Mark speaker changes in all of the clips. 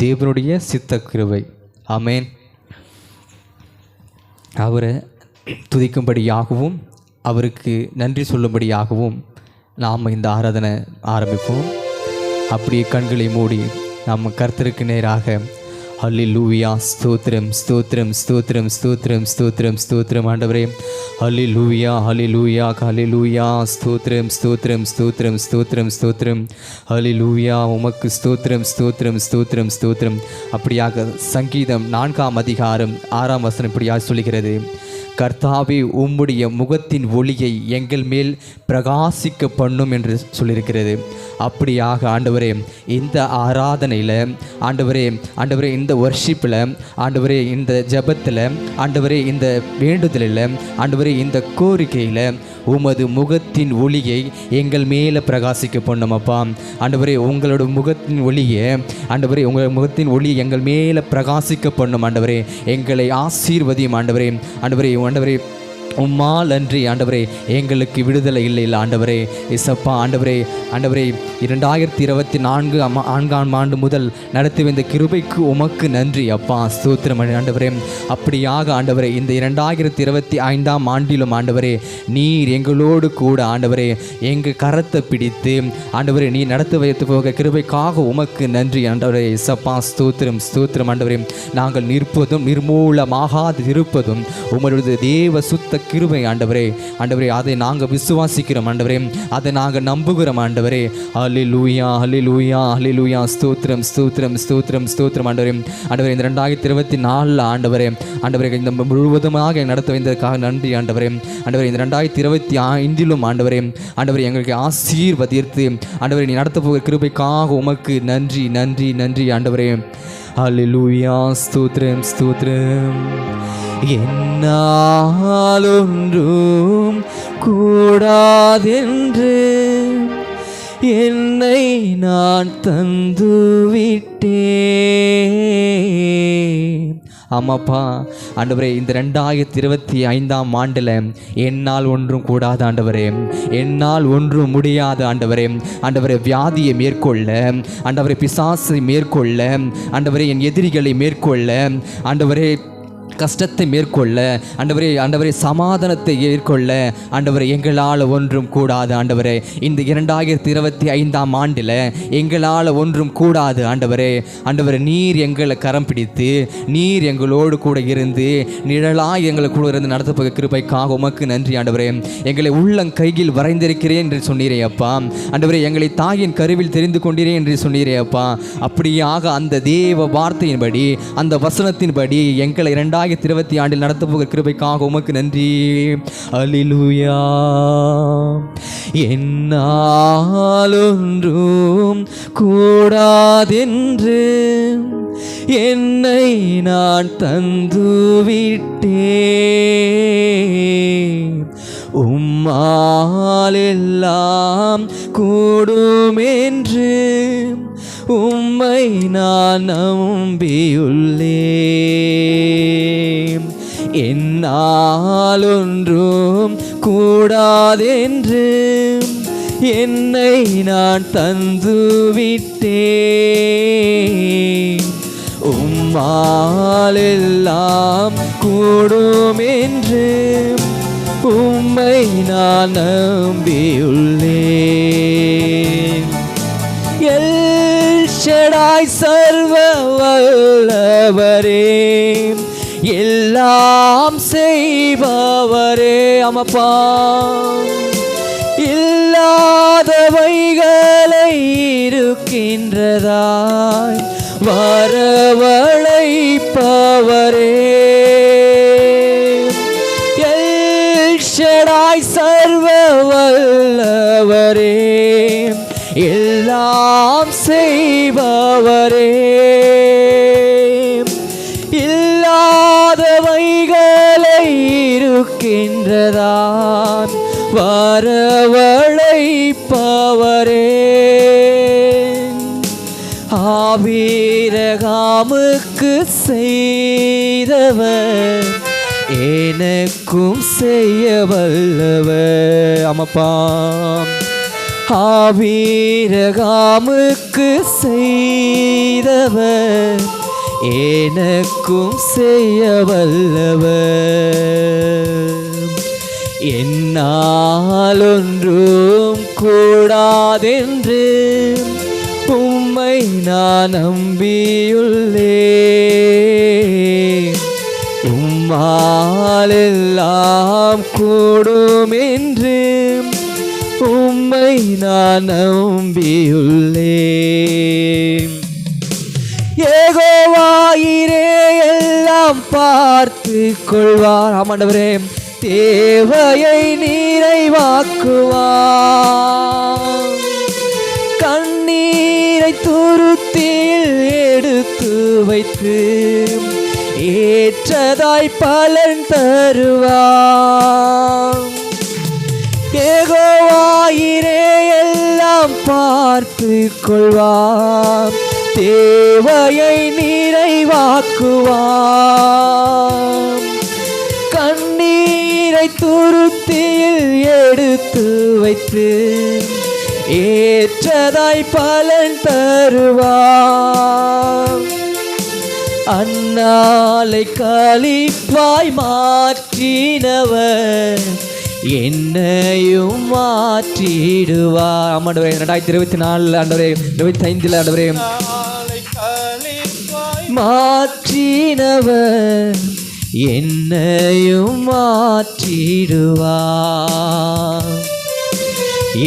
Speaker 1: தேவனுடைய சித்த கிருபை. ஆமேன். அவரை துதிக்கும்படியாகவும் அவருக்கு நன்றி சொல்லும்படியாகவும் நாம் இந்த ஆராதனை ஆரம்பிப்போம். அப்படியே கண்களை மூடி நாம் கர்த்தருக்கு நேராக ஹல்லேலூயா, ஸ்தோத்திரம் ஸ்தோத்திரம் ஸ்தோத்திரம் ஸ்தோத்திரம் ஸ்தோத்திரம் ஸ்தோத்திரம் ஆண்டவரே. ஹல்லேலூயா ஹல்லேலூயா ஹல்லேலூயா, ஸ்தோத்திரம் ஸ்தோத்திரம் ஸ்தோத்திரம் ஸ்தோத்திரம் ஸ்தோத்திரம் ஹல்லேலூயா, உமக்கு ஸ்தோத்திரம் ஸ்தோத்திரம் ஸ்தோத்திரம் ஸ்தோத்திரம். அப்படியாக சங்கீதம் 4ஆம் அதிகாரம் 6ஆம் வசனம் இப்படியாக சொல்கிறது, கர்த்தாவே உம்முடைய முகத்தின் ஒளியை எங்கள் மேல் பிரகாசிக்க பண்ணும் என்று சொல்லியிருக்கிறது. அப்படியாக ஆண்டவரே இந்த ஆராதனையில் ஆண்டவரே ஆண்டவரே இந்த வர்ஷிப்பில் ஆண்டவரே இந்த ஜெபத்தில் ஆண்டவரே இந்த வேண்டுதலில் ஆண்டவரே இந்த கோரிக்கையில் உமது முகத்தின் ஒளியை எங்கள் மேலே பிரகாசிக்க பண்ணுமப்பா. ஆண்டவரே உங்களோட முகத்தின் ஒளியை ஆண்டவரே உங்கள் முகத்தின் ஒளி எங்கள் மேலே பிரகாசிக்க பண்ணும் ஆண்டவரே. எங்களை ஆசீர்வதியும் ஆண்டவரே. ஆண்டவரே ஆண்டவரே உம்மால் அன்றி ஆண்டவரே எங்களுக்கு விடுதலை இல்லை ஆண்டவரே. இசப்பா ஆண்டவரே ஆண்டவரே 2024ஆம் ஆண்டு முதல் நடத்தி வந்த கிருபைக்கு உமக்கு நன்றி அப்பா, ஸ்தோத்திரம் ஆண்டவரே. அப்படியாக ஆண்டவரே இந்த 2025ஆம் ஆண்டிலும் ஆண்டவரே நீர் எங்களோடு கூட ஆண்டவரே எங்கள் கரத்தை பிடித்து ஆண்டவரே நீ நடத்தி வைத்து போக கிருபைக்காக உமக்கு நன்றி ஆண்டவரே. இசப்பா ஸ்தோத்திரம் ஸ்தோத்திரம் ஆண்டவரே. நாங்கள் நிற்பதும் நிர்மூலமாகாது இருப்பதும் உங்களுடைய தேவ சுத்த கிருபை ஆண்டவரே. ஆண்டவரே அதை நாங்கள் விசுவாசிக்கிறோம் ஆண்டவரே, அதை நாங்கள் நம்புகிறோம் ஆண்டவரே. ஹல்லேலூயா ஹல்லேலூயா ஹல்லேலூயா, ஸ்தோத்திரம் ஸ்தோத்திரம் ஸ்தோத்திரம் ஸ்தோத்திரம் ஆண்டவரே. ஆண்டவரே இந்த 2024 ஆண்டவரே ஆண்டவரே இந்த முழுவதுமாக நடத்த வைத்ததற்காக நன்றி ஆண்டவரே. ஆண்டவரே இந்த 2025 ஆண்டவரே ஆண்டவரே எங்களுக்கு ஆசீர்வதித்து ஆண்டவரே நீ நடத்த போகிற கிருபைக்காக உமக்கு நன்றி நன்றி நன்றி ஆண்டவரே. ஹல்லேலூயா, ஸ்தோத்திரம் ஸ்தோத்திரம். என்னால் ஒன்றும் கூடாதென்று என்னை நான் தந்துவிட்டேன். ஆமாப்பா ஆண்டவரே இந்த 2025ஆம் ஆண்டில் என்னால் ஒன்றும் கூடாது ஆண்டவரே, என்னால் ஒன்றும் முடியாது ஆண்டவரே. ஆண்டவரே வியாதியை மேற்கொள்ள ஆண்டவரே, பிசாசை மேற்கொள்ள ஆண்டவரே, என் எதிரிகளை மேற்கொள்ள ஆண்டவரே, கஷ்டத்தை மேற்கொள்ள ஆண்டவரே ஆண்டவரே, சமாதானத்தை ஏற்கொள்ள ஆண்டவரே எங்களால் ஒன்றும் கூடாது ஆண்டவரே. இந்த 2025ஆம் ஆண்டில் எங்களால் ஒன்றும் கூடாது ஆண்டவரே. ஆண்டவரே நீர் எங்களை கரம் பிடித்து நீர் எங்களோடு கூட இருந்து நிழலாய் எங்களை கூட இருந்து நடத்த கிருபைக்காக உமக்கு நன்றி ஆண்டவரே. எங்களை உள்ளம் கையில் வரைந்திருக்கிறேன் என்று சொன்னீரே அப்பா. ஆண்டவரே எங்களை தாயின் கருவில் தெரிந்து கொண்டீரே என்று சொன்னீரே அப்பா. அப்படியாக அந்த தேவ வார்த்தையின்படி அந்த வசனத்தின்படி எங்களை 2020 ஆண்டில் நடத்த போகிற கிருபைக்காக உமக்கு நன்றி. அல்லேலூயா. என்னால் ஒன்றும் கூடாதென்று என்னை நான் தந்துவிட்டேன். உம்மால் எல்லாம் கூடுமென்று உம்மை நான் நம்பியுள்ளேன். என்னால் ஒன்றும் கூடாதென்று என்னை நான் தந்துவிட்டேன். உம்மால் எல்லாம் கூடுமென்று உம்மை நான் நம்பியுள்ளேன். எல்ஷடாய் சர்வ வல்லவரே, எல்லாம் செய்பவரே, அமப்பா இல்லாதவைகளை இருக்கின்றதாய் வரவழைப்பவரே. எல்ஷடாய் சர்வ வல்லவரே, எல்லாம் செய்பவரே, இல்லாதவைகளை இருக்கின்றதான் வரவழைப்பவரே. ஆபிரகாமுக்கு செய்தவர் எனக்கும் செய்ய வல்லவர். அமப்பா ஆபிரகாமுக்கு செய்தவர் எனக்கும் செய்ய வல்லவர். என்னால் ஒன்றும் கூடாதென்று உம்மை நான் நம்பியுள்ளேன். உம்மால் எல்லாம் கூடும் என்று உம்மை நான் நம்பியுள்ளேன். யெகோவாயிரே எல்லாம் பார்த்து கொள்வார். ஆமாண்டவரே, தேவையை நிறைவாக்குவார். கண்ணீரை துருத்தியில் எடுத்து வைத்து ஏற்றதாய் பலன் தருவார். யெகோவாயிரே எல்லாம் பார்த்து கொள்வார். தேவையை நிறைவாக்குவார். கண்ணீரை துருத்தியில் எடுத்து வைத்து ஏற்றதாய் பலன் தருவார். அந்நாளை களிப்பாய் மாற்றினவர் என்னையும் மாற்றிடுவார். ஆமாண்டவரே, 2024 ஆண்டவரே, 25 ஆண்டவரே, மாற்றினவர் என்னையும் மாற்றிடுவார்.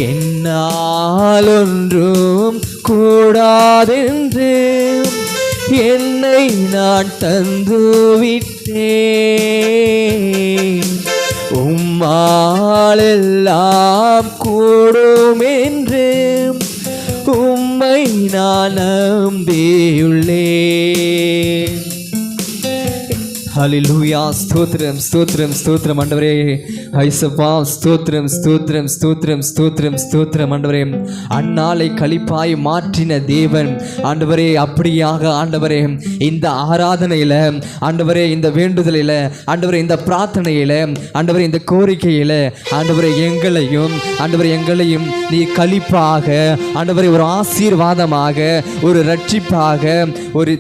Speaker 1: என்னால் ஒன்றும் கூடாதென்று என்னை நான் தந்துவிட்டேன். உம்மால் எல்லாம் கூடும் என்று உம்மை நான் நம்பியுள்ளேன். ஹல்லேலூயா. ஸ்தோத்திரம் ஸ்தோத்திரம் ஸ்தோத்திரம் ஆண்டவரே. ஐசப்பா, ஸ்தோத்திரம் ஸ்தோத்திரம் ஸ்தோத்திரம் ஸ்தோத்திரம் ஸ்தோத்திரம் ஆண்டவரே. அந்நாளை களிப்பாய் மாற்றின தேவன் ஆண்டவரே, அப்படியாக ஆண்டவரே இந்த ஆராதனையில் ஆண்டவரே, இந்த வேண்டுதலில் ஆண்டவரே, இந்த பிரார்த்தனையில் ஆண்டவரே, இந்த கோரிக்கையில் ஆண்டவரே எங்களையும் நீ களிப்பாக ஆண்டவரே, ஒரு ஆசீர்வாதமாக, ஒரு ரட்சிப்பாக, ஒரு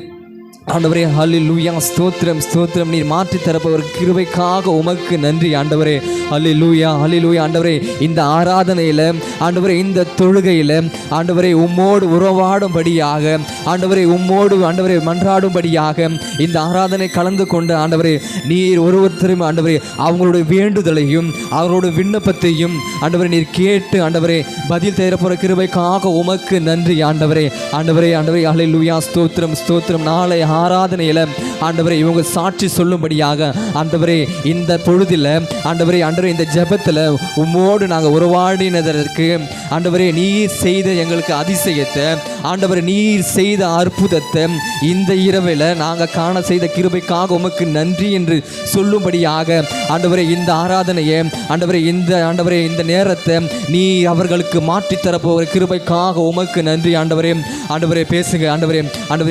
Speaker 1: ஆண்டவரே ஹல்லேலூயா. ஸ்தோத்திரம் ஸ்தோத்திரம். நீர் மாற்றி தரப்பவர் கிருபைக்காக உமக்கு நன்றி ஆண்டவரே. ஹல்லேலூயா ஹல்லேலூயா. ஆண்டவரே, இந்த ஆராதனையில் ஆண்டவரே, இந்த தொழுகையில் ஆண்டவரே உம்மோடு உறவாடும்படியாக ஆண்டவரே, உம்மோடு ஆண்டவரே மன்றாடும்படியாக இந்த ஆராதனை கலந்து கொண்டு ஆண்டவரே, நீர் ஒருவருத்தரும் ஆண்டவரே அவங்களுடைய வேண்டுதலையும் அவங்களோட விண்ணப்பத்தையும் ஆண்டவரே நீர் கேட்டு ஆண்டவரே பதில் தரப்போகிற கிருபைக்காக உமக்கு நன்றி ஆண்டவரே. ஆண்டவரே ஆண்டவரே ஹல்லேலூயா. ஸ்தோத்திரம் ஸ்தோத்திரம். நாளை ஆராதனையில் ஆண்டவரே இவங்க சாட்சி சொல்லும்படியாக ஆண்டவரே இந்த பொழுதில் ஆண்டவரே இந்த ஜெபத்தில் உம்மோடு நாங்கள் உறவாடினதற்கு ஆண்டவரே நீர் செய்த எங்களுக்கு அதிசயத்தை ஆண்டவரே நீர் செய்த அற்புதத்தை இந்த இரவில் நாங்கள் காண செய்த கிருபைக்காக உமக்கு நன்றி என்று சொல்லும்படியாக ஆண்டவரே இந்த ஆராதனையை ஆண்டவரே இந்த நேரத்தை நீ அவர்களுக்கு மாற்றித்தரப்போகிற கிருபைக்காக உமக்கு நன்றி ஆண்டவரே. ஆண்டவரே பேசுங்க ஆண்டவரே.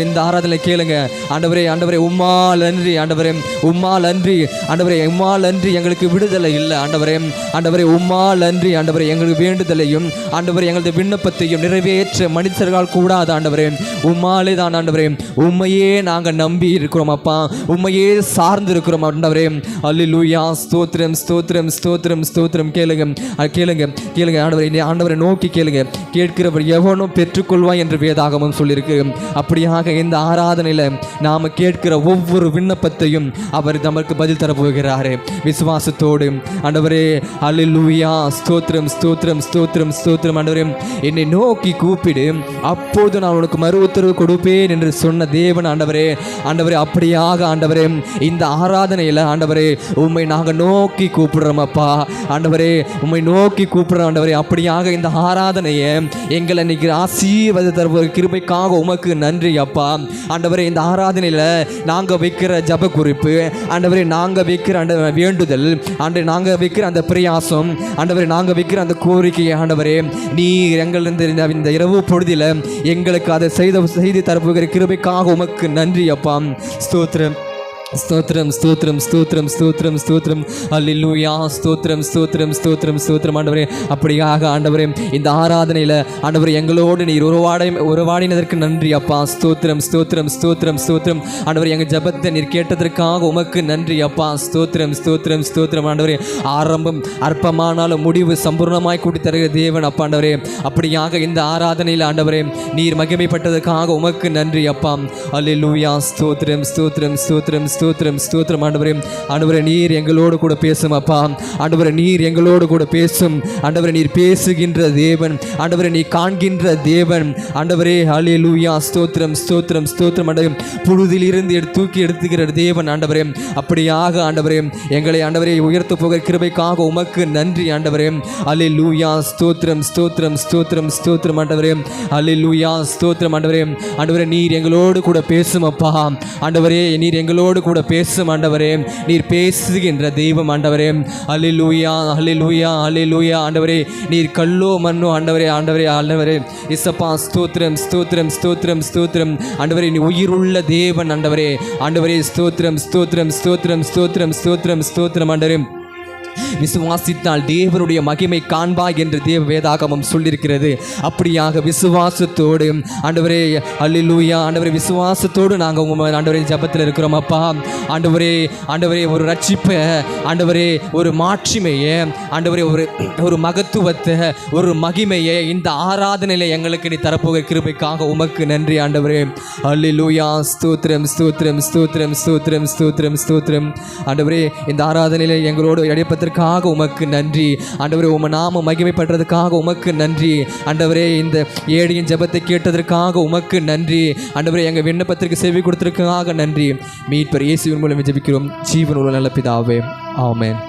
Speaker 1: இந்த ஆராதனை கேளுங்க ஆண்டவரே. உம்மால் நன்றி ஆண்டவரே. உம்மால் நன்றி ஆண்டவரே. உம்மால் நன்றி எங்களுக்கு விடுதலை இல்லை ஆண்டவரே. உம்மால் நன்றி ஆண்டவரே. எங்களுக்கு வேண்டுதலையும் ஆண்டவரே எங்களது விண்ணப்பத்தையும் நிறைவேற்ற மனிதர்களால் கூடாது ஆண்டவரே. உம்மாலே தான் ஆண்டவரே. உம்மையே நாங்கள் நம்பி இருக்கிறோம் அப்பா. உம்மையே சார்ந்து இருக்கிறோம் ஆண்டவரே. அல்லேலூயா. ஸ்தோத்திரம் ஸ்தோத்திரம் ஸ்தோத்திரம் ஸ்தோத்திரம். கேளுங்க ஆண்டவரை நோக்கி கேளுங்க. கேட்கிறவர் எவனும் பெற்றுக்கொள்வான் என்று வேதாகமும் சொல்லியிருக்கு. அப்படியாக இந்த ஆராதனையில் நாம் கேட்கிற ஒவ்வொரு விண்ணப்பத்தையும் அவர் நமக்கு பதில் தரப்போகிறாரு விசுவாசத்தோடு ஆண்டவரே. அல்லேலூயா. ஸ்தோத்திரம் ஸ்தோத்திரம் ஸ்தோத்திரம் ஸ்தோத்திரம். ஆண்டவரே, என்னை நோக்கி கூப்பிடு, அப்போது நான் உனக்கு மறு உத்தரவு கொடுப்பேன் என்று சொன்ன தேவன் ஆண்டவரே. அப்படியாக ஆண்டவரே இந்த ஆராதனையில் ஆண்டவரே உம்மை நாங்கள் நோக்கி கூப்பிடுறோம் அப்பா. ஆண்டவரே உம்மை நோக்கி கூப்பிடுறோம் ஆண்டவரே. அப்படியாக இந்த ஆராதனையை எங்களை இன்னைக்கு ஆசீர்வாத தருவ கிருபைக்காக உமக்கு நன்றி அப்பா. ஆண்டவரே, இந்த ஆராதனையில் நாங்கள் வைக்கிற ஜப குறிப்பு ஆண்டவரே, நாங்கள் வைக்கிற அந்த வேண்டுதல் ஆண்டவரே, நாங்கள் வைக்கிற அந்த பிரயாசம் ஆண்டவரே, நாங்கள் வைக்கிற அந்த கோரிக்கை ஆண்டவரே, நீர் எங்கள் இந்த இரவு பொழுதில் எங்களுக்கு அதை செய்து தரப்புகிற கிருபைக்காக உமக்கு நன்றி அப்பா. ஸ்தோத்திரம் ஸ்தோத்திரம் ஸ்தோத்திரம் ஸ்தோத்திரம் ஸ்தோத்திரம் ஸ்தோத்திரம் அல்லேலூயா ஸ்தோத்திரம் ஸ்தோத்திரம் ஸ்தோத்திரம் ஸ்தோத்திரம் ஆண்டவரே. அப்படியாக ஆண்டவரே இந்த ஆராதனையில் ஆண்டவரே எங்களோடு நீர் உறவாடினதற்கு நன்றி அப்பா. ஸ்தோத்திரம் ஸ்தோத்திரம் ஸ்தோத்திரம் ஸ்தோத்திரம் ஆண்டவரே. எங்கள் ஜெபத்தை நீர் கேட்டதற்காக உமக்கு நன்றி அப்பா. ஸ்தோத்திரம் ஸ்தோத்திரம் ஸ்தோத்திரம் ஆண்டவரே. ஆரம்பம் அற்பமானாலும் முடிவு சம்பூர்ணமாய் கூட்டி தருகிற தேவன் அப்பா ஆண்டவரே. அப்படியாக இந்த ஆராதனையில் ஆண்டவரே நீர் மகிமைப்பட்டதற்காக உமக்கு நன்றி அப்பா. அல்லேலூயா ஸ்தோத்திரம் ஸ்தோத்திரம் ஸ்தோத்திரம் ஸ்தோத்திரம் ஸ்தோத்திரம் ஆண்டவரே. ஆண்டவரே நீர் எங்களோடு கூட பேசும் அப்பா. ஆண்டவரே நீர் எங்களோடு கூட பேசும் ஆண்டவரே. நீர் பேசுகின்ற தேவன் ஆண்டவரே. நீ காண்கின்ற தேவன் ஆண்டவரே. ஹல்லேலூயா ஸ்தோத்திரம் ஸ்தோத்திரம் ஸ்தோத்திரம் ஆண்டவரே. புழுதில் இருந்து தூக்கி எடுத்துகிற தேவன் ஆண்டவரே. அப்படியாக ஆண்டவரே எங்களை ஆண்டவரே உயர்த்த போகிற கிருபைக்காக உமக்கு நன்றி ஆண்டவரே. ஹல்லேலூயா ஸ்தோத்திரம் ஸ்தோத்திரம் ஸ்தோத்திரம் ஸ்தோத்திரம் ஆண்டவரே. ஹல்லேலூயா ஸ்தோத்திரம் ஆண்டவரே. ஆண்டவரே நீர் எங்களோடு கூட பேசும் அப்பா. ஆண்டவரே நீர் எங்களோடு கூட பேசும் ஆண்டவரே. நீர் பேசுகின்ற தெய்வம் ஆண்டவரே. அல்லேலூயா அல்லேலூயா அல்லேலூயா ஆண்டவரே. நீர் கல்லோ மண்ணோ ஆண்டவரே. ஆண்டவரே ஆண்டவரே இசப்பா ஸ்தோத்திரம் ஸ்தோத்திரம் ஸ்தோத்திரம் ஸ்தோத்திரம் ஆண்டவரே. நீ உயிருள்ள தேவன் ஆண்டவரே. ஆண்டவரே ஸ்தோத்திரம் ஸ்தோத்திரம் ஸ்தோத்திரம் ஸ்தோத்திரம் ஸ்தோத்திரம் ஸ்தோத்திரம் ஆண்டவரே. விசுவாசித்தால் தேவனுடைய மகிமை காண்பாய் என்று தேவ வேதாகமம் சொல்லியிருக்கிறது. அப்படியாக விசுவாசத்தோடு ஆண்டவரே அல்லேலூயா ஆண்டவரே விசுவாசத்தோடு நாங்கள் ஆண்டவரே ஜெபத்தில் இருக்கிறோம் அப்பா. ஆண்டவரே ஆண்டவரே ஒரு ரட்சிப்பை ஆண்டவரே ஒரு மாட்சிமையை ஆண்டவரே ஒரு மகத்துவத்தை ஒரு மகிமையை இந்த ஆராதனையில் எங்களுக்கு நீ தரப்போகிற கிருபைக்காக உமக்கு நன்றி ஆண்டவரே. அல்லேலூயா ஸ்தோத்திரம் ஸ்தோத்திரம் ஸ்தோத்திரம் ஸ்தோத்திரம் ஸ்தோத்திரம் ஸ்தோத்திரம் ஆண்டவரே. இந்த ஆராதனையில் எங்களோடு இடைப்பதற்காக உமக்கு நன்றி ஆண்டவரே. உம நாம மகிமைப்படுறதுக்காக உமக்கு நன்றி ஆண்டவரே. இந்த ஏழையின் ஜெபத்தை கேட்டதற்காக உமக்கு நன்றி ஆண்டவரே. எங்கள் விண்ணப்பத்திற்கு செவி கொடுத்ததற்காக நன்றி. மீட்பர் இயேசுவின் மூலம் ஜெபிக்கிறோம் ஜீவன் உள்ள நல்ல பிதாவே. ஆமென்.